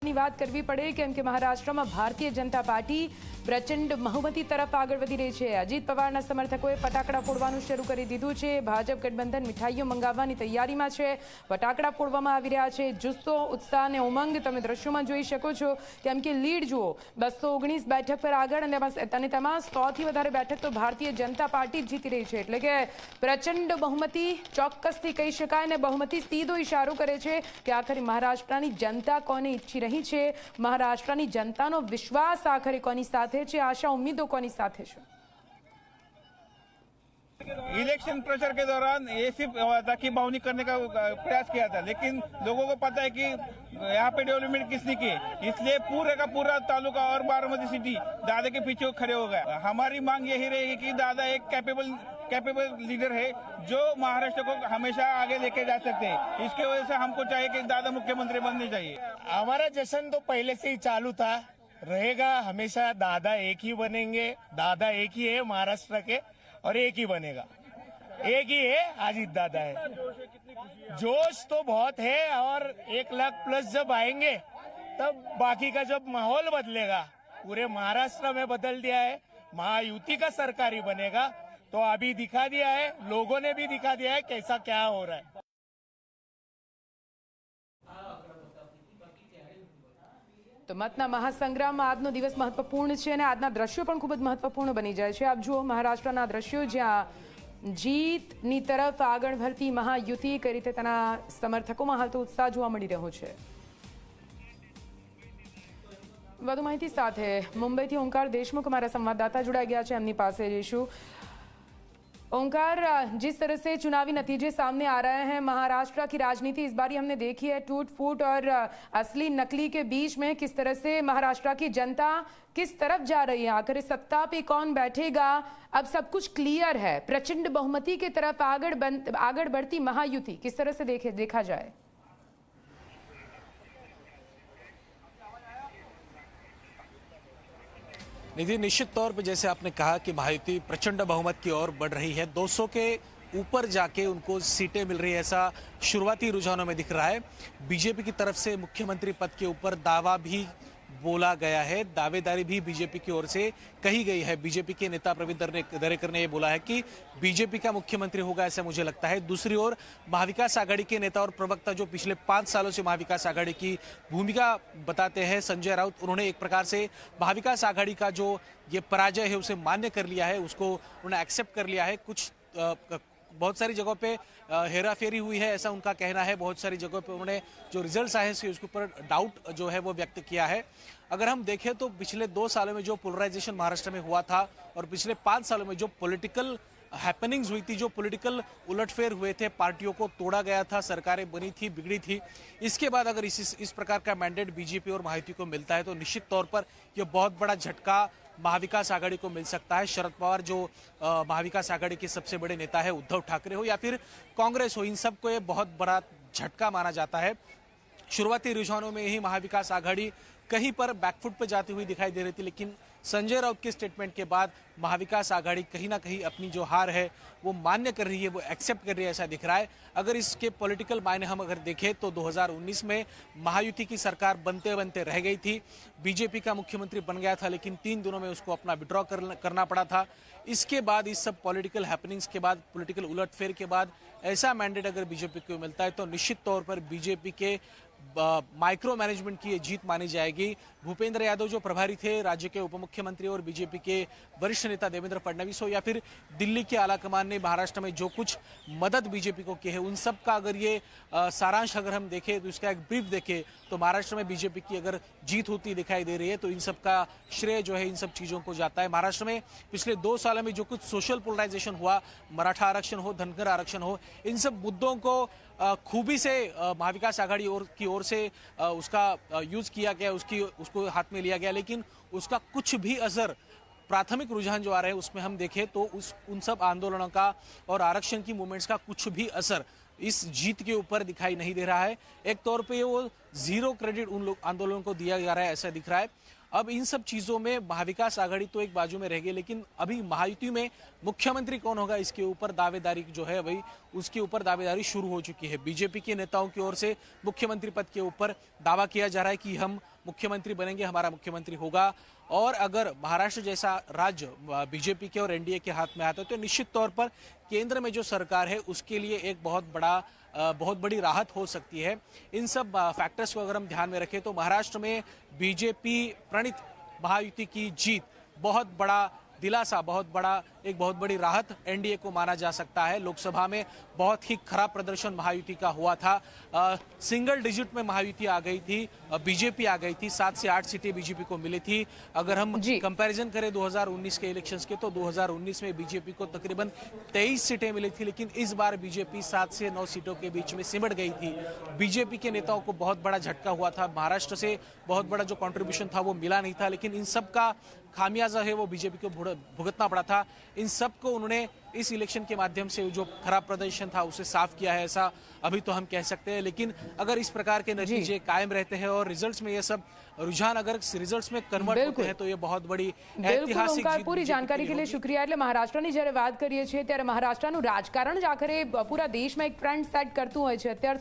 ની વાત કરવી પડે કેમ કે મહારાષ્ટ્રમાં ભારતીય જનતા પાર્ટી પ્રચંડ બહુમતી તરફ આગળ વધી રહી છે। અજીત પવારના સમર્થકોએ ફટાકડા ફોડવાનું શરૂ કરી દીધું છે। ભાજપ ગઠબંધન મીઠાઈઓ મંગાવવાની તૈયારીમાં છે। ફટાકડા ફોડવામાં આવી રહ્યા છે। જુસ્સો, ઉત્સાહ અને ઉમંગ તમે દ્રશ્યોમાં જોઈ શકો છો કેમ કે લીડ જુઓ 219 બેઠક પર આગળ અને તેમાં 100થી વધારે બેઠક તો ભારતીય જનતા પાર્ટી જીતી રહી છે। એટલે કે પ્રચંડ બહુમતી ચોક્કસથી કહી શકાય અને બહુમતી સીધો ઇશારો કરે છે કે આખરે મહારાષ્ટ્રની જનતા કોને ઈચ્છી રહી છે, મહારાષ્ટ્રની જનતાનો વિશ્વાસ આખરે કોની સાથે છે, आशा उम्मीदों कोनी साथे छे। इलेक्शन प्रचार के दौरान ये सिर्फ वादा की बावनी करने का प्रयास किया था, लेकिन लोगों को पता है कि यहाँ पे डेवलपमेंट किसने की, इसलिए पूरे का पूरा तालुका और बारामती सिटी दादा के पीछे खड़े हो गए। हमारी मांग यही रहेगी कि दादा एक कैपेबल लीडर है जो महाराष्ट्र को हमेशा आगे लेके जा सकते हैं। इसके वजह से हमको चाहिए कि दादा मुख्यमंत्री बनने चाहिए। हमारा जश्न तो पहले से ही चालू था, रहेगा हमेशा। दादा एक ही बनेंगे, दादा एक ही है महाराष्ट्र के और एक ही बनेगा, एक ही है, अजीत दादा है। जोश तो बहुत है और 1 लाख प्लस जब आएंगे तब बाकी का जब माहौल बदलेगा, पूरे महाराष्ट्र में बदल दिया है। महायुति का सरकार ही बनेगा, तो अभी दिखा दिया है, लोगों ने भी दिखा दिया है कैसा क्या हो रहा है। तो मतના મહાસંગ્રામમાં આજનો દિવસ મહત્વપૂર્ણ છે અને આજના દ્રશ્યો પણ ખૂબ જ મહત્વપૂર્ણ બની જાય છે। આપ જુઓ મહારાષ્ટ્રના દ્રશ્યો જ્યાં જીતની તરફ આગળ વધતી મહાયુતિ કઈ રીતે તેના સમર્થકોમાં હાલ તો ઉત્સાહ જોવા મળી રહ્યો છે। વધુ માહિતી સાથે મુંબઈથી ઓંકાર દેશमुख हमारा संवाददाता जुड़ा गया है, एमनी पासे जईशुं। ओंकार, जिस तरह से चुनावी नतीजे सामने आ रहे हैं, महाराष्ट्र की राजनीति इस बार हमने देखी है टूट फूट और असली नकली के बीच में किस तरह से महाराष्ट्र की जनता किस तरफ जा रही है, आखिर सत्ता पे कौन बैठेगा, अब सब कुछ क्लियर है। प्रचंड बहुमती की तरफ आगे बढ़ती महायुति किस तरह से देखा जाए। निधि, निश्चित तौर पर जैसे आपने कहा कि महायुति प्रचंड बहुमत की ओर बढ़ रही है, 200 के ऊपर जाके उनको सीटें मिल रही है, ऐसा शुरुआती रुझानों में दिख रहा है। बीजेपी की तरफ से मुख्यमंत्री पद के ऊपर दावा भी बोला गया है, दावेदारी भी बीजेपी की ओर से कही गई है। बीजेपी के नेता प्रवीण दरेकर ने यह बोला है कि बीजेपी का मुख्यमंत्री होगा, ऐसा मुझे लगता है। दूसरी ओर महाविकास आघाड़ी के नेता और प्रवक्ता जो पिछले 5 सालों से महाविकास आघाड़ी की भूमिका बताते हैं, संजय राउत, उन्होंने एक प्रकार से महाविकास आघाड़ी का जो ये पराजय है उसे मान्य कर लिया है, उसको उन्होंने एक्सेप्ट कर लिया है। कुछ बहुत सारी जगहों पे हेराफेरी हुई है, ऐसा उनका कहना है। बहुत सारी जगहों पे उन्होंने जो रिजल्ट्स आए हैं उसके ऊपर डाउट जो है वो व्यक्त किया है। अगर हम देखें तो पिछले 2 सालों में जो पोलराइजेशन महाराष्ट्र में हुआ था और पिछले 5 सालों में जो पॉलिटिकल हैपनिंग्स हुई थी, जो पॉलिटिकल उलटफेर हुए थे, पार्टियों को तोड़ा गया था, सरकारें बनी थी, बिगड़ी थी, इसके बाद अगर इस प्रकार का मैंडेट बीजेपी और महायुति को मिलता है तो निश्चित तौर पर यह बहुत बड़ा झटका महाविकास आघाड़ी को मिल सकता है। शरद पवार जो महाविकास आघाड़ी के सबसे बड़े नेता है, उद्धव ठाकरे हो या फिर कांग्रेस हो, इन सबको ये बहुत बड़ा झटका माना जाता है। शुरुआती रुझानों में ही महाविकास आघाड़ी कहीं पर बैकफुट पर जाती हुई दिखाई दे रही थी, लेकिन संजय राउत के स्टेटमेंट के बाद महाविकास आघाड़ी कहीं ना कहीं अपनी जो हार है वो मान्य कर रही है, वो एक्सेप्ट कर रही है, ऐसा दिख रहा है। अगर इसके पॉलिटिकल मायने हम अगर देखें तो 2019 में महायुति की सरकार बनते बनते रह गई थी, बीजेपी का मुख्यमंत्री बन गया था, लेकिन 3 दिनों में उसको अपना विड्रॉ करना पड़ा था। इसके बाद इस सब पॉलिटिकल हैपनिंग्स के बाद, पॉलिटिकल उलटफेर के बाद ऐसा मैंडेट अगर बीजेपी को मिलता है तो निश्चित तौर पर बीजेपी के माइक्रो मैनेजमेंट की ये जीत मानी जाएगी। भूपेंद्र यादव जो प्रभारी थे, राज्य के उप मुख्यमंत्री और बीजेपी के वरिष्ठ नेता देवेंद्र फडणवीस हो या फिर दिल्ली के आला कमान ने महाराष्ट्र में जो कुछ मदद बीजेपी को की है, उन सब का अगर ये सारांश अगर हम देखें तो इसका एक ब्रीफ देखें तो महाराष्ट्र में बीजेपी की अगर जीत होती दिखाई दे रही है तो इन सब का श्रेय जो है इन सब चीज़ों को जाता है। महाराष्ट्र में पिछले 2 सालों में जो कुछ सोशल पोलराइजेशन हुआ, मराठा आरक्षण हो, धनगर आरक्षण हो, इन सब मुद्दों को खूबी से महाविकास आघाड़ी की ओर से उसका यूज किया गया, उसको हाथ में लिया गया, लेकिन उसका कुछ भी असर प्राथमिक रुझान जो आ रहे हैं उसमें हम देखें तो उन सब आंदोलनों का और आरक्षण की मूवमेंट्स का कुछ भी असर इस जीत के ऊपर दिखाई नहीं दे रहा है। एक तौर पे वो जीरो क्रेडिट उन लोग आंदोलनों को दिया जा रहा है, ऐसा दिख रहा है। अब इन सब चीजों में महाविकास आघाड़ी तो एक बाजू में रह गई, लेकिन अभी महायुति में मुख्यमंत्री कौन होगा इसके ऊपर दावेदारी जो है भाई उसके ऊपर दावेदारी शुरू हो चुकी है। बीजेपी के नेताओं की ओर से मुख्यमंत्री पद के ऊपर दावा किया जा रहा है कि हम मुख्यमंत्री बनेंगे, हमारा मुख्यमंत्री होगा। और अगर महाराष्ट्र जैसा राज्य बीजेपी के और एनडीए के हाथ में आता है तो निश्चित तौर पर केंद्र में जो सरकार है उसके लिए एक बहुत बड़ी राहत हो सकती है। इन सब फैक्टर्स को अगर हम ध्यान में रखें तो महाराष्ट्र में बीजेपी प्रणीत महायुति की जीत बहुत बड़ा दिलासा, एक बहुत बड़ी राहत एनडीए को माना जा सकता है। लोकसभा में बहुत ही खराब प्रदर्शन महायुति का हुआ था, सिंगल डिजिट में महायुति आ गई थी, बीजेपी आ गई थी, 7 से 8 सीटें बीजेपी को मिली थी। अगर हम कंपैरिजन करें 2019 के इलेक्शंस के तो 2019 में बीजेपी को तकरीबन 23 सीटें मिली थी, लेकिन इस बार बीजेपी 7 से 9 सीटों के बीच में सिमट गई थी। बीजेपी के नेताओं को बहुत बड़ा झटका हुआ था, महाराष्ट्र से बहुत बड़ा जो कॉन्ट्रीब्यूशन था वो मिला नहीं था, लेकिन इन सब का खामियाजा है वो बीजेपी को भुगतना पड़ा था। इन सब को उन्होंने इस इलेक्शन के माध्यम से जो खराब प्रदर्शन था उसे साफ किया है, ऐसा अभी तो हम कह सकते हैं। लेकिन अगर इस प्रकार के नतीजे कायम रहते हैं और रिजल्ट्स में ये सब रुझान अगर रिजल्ट्स में कन्वर्ट होते हैं तो ये बहुत बड़ी ऐतिहासिक जीत पूरी जानकारी के लिए शुक्रिया। એટલે મહારાષ્ટ્રની જ્યારે વાત કરીએ છીએ ત્યારે મહારાષ્ટ્રનું રાજકારણ જ આખરે પૂરા દેશમાં એક ટ્રેન્ડ સેટ કરતું હોય છે। અત્યાર